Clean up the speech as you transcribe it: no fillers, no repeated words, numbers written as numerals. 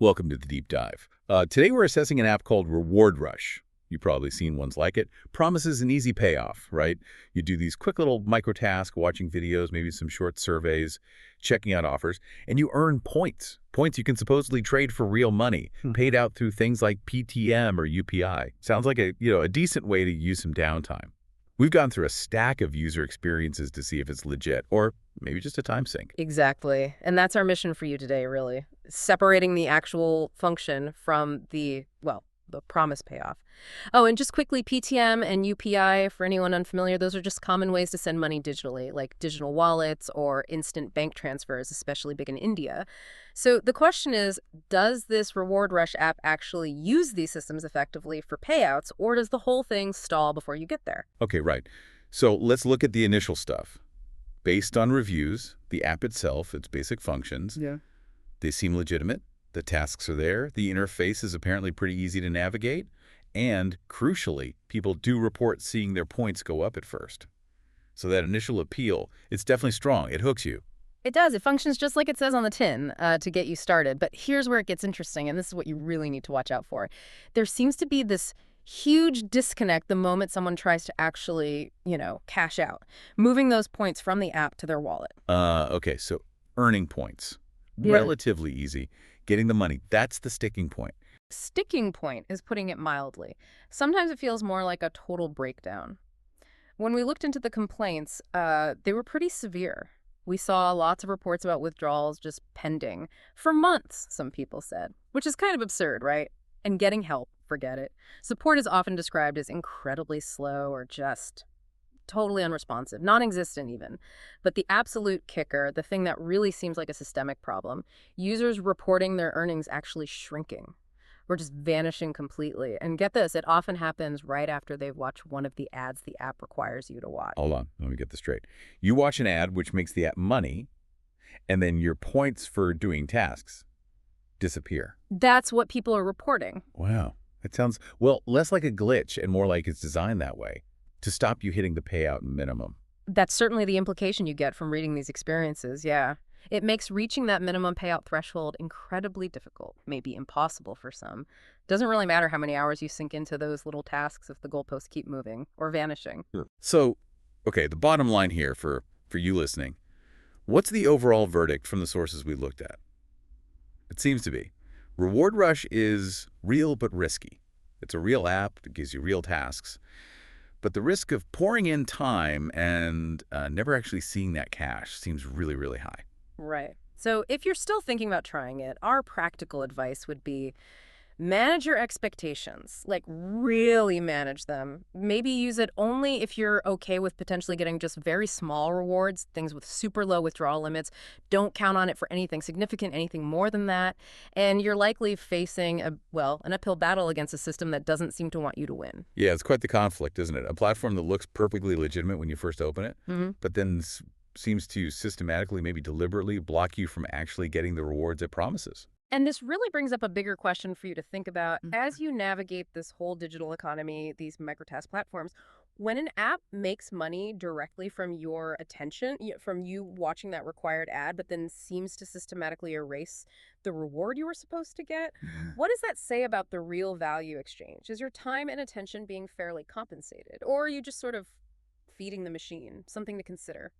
Welcome to the deep dive. Today we're assessing an app called Reward Rush. You've probably seen ones like it. Promises an easy payoff, right? You do these quick little micro tasks, watching videos, maybe some short surveys, checking out offers, and you earn points. Points you can supposedly trade for real money, paid out through things like PTM or UPI. Sounds like a decent way to use some downtime. We've gone through a stack of user experiences to see if it's legit, or maybe just a time sink. Exactly. And that's our mission for you today, really. Separating the actual function from the promise payoff. Oh, and just quickly, PTM and UPI, for anyone unfamiliar, those are just common ways to send money digitally, like digital wallets or instant bank transfers, especially big in India. So the question is, does this Reward Rush app actually use these systems effectively for payouts, or does the whole thing stall before you get there? Okay, right. So let's look at the initial stuff. Based on reviews, the app itself, its basic functions, they seem legitimate. The tasks are there. The interface is apparently pretty easy to navigate. And, crucially, people do report seeing their points go up at first. So that initial appeal, it's definitely strong. It hooks you. It does. It functions just like it says on the tin to get you started. But here's where it gets interesting, and this is what you really need to watch out for. There seems to be this huge disconnect the moment someone tries to actually, cash out, moving those points from the app to their wallet. Okay, so earning points. Yeah. Relatively easy. Getting the money, that's the sticking point. Sticking point is putting it mildly. Sometimes it feels more like a total breakdown. When we looked into the complaints, they were pretty severe. We saw lots of reports about withdrawals just pending for months, some people said, which is kind of absurd, right? And getting help, forget it. Support is often described as incredibly slow or just totally unresponsive, non-existent even. But the absolute kicker, the thing that really seems like a systemic problem, users reporting their earnings actually shrinking or just vanishing completely. And get this, it often happens right after they've watched one of the ads the app requires you to watch. Hold on, let me get this straight. You watch an ad which makes the app money, and then your points for doing tasks disappear. That's what people are reporting. Wow. That sounds, well, less like a glitch and more like it's designed that way, to stop you hitting the payout minimum. That's certainly the implication you get from reading these experiences, yeah. It makes reaching that minimum payout threshold incredibly difficult, maybe impossible for some. Doesn't really matter how many hours you sink into those little tasks if the goalposts keep moving or vanishing. So, okay, the bottom line here for you listening, what's the overall verdict from the sources we looked at? It seems to be Reward Rush is real but risky. It's a real app that gives you real tasks. But the risk of pouring in time and never actually seeing that cash seems really, really high. Right. So if you're still thinking about trying it, our practical advice would be manage your expectations, like really manage them. Maybe use it only if you're okay with potentially getting just very small rewards, things with super low withdrawal limits. Don't count on it for anything significant, anything more than that. And you're likely facing an uphill battle against a system that doesn't seem to want you to win. Yeah, it's quite the conflict, isn't it? A platform that looks perfectly legitimate when you first open it, but then seems to systematically, maybe deliberately, block you from actually getting the rewards it promises. And this really brings up a bigger question for you to think about as you navigate this whole digital economy, these microtask platforms. When an app makes money directly from your attention, from you watching that required ad, but then seems to systematically erase the reward you were supposed to get, what does that say about the real value exchange? Is your time and attention being fairly compensated? Or are you just sort of feeding the machine? Something to consider.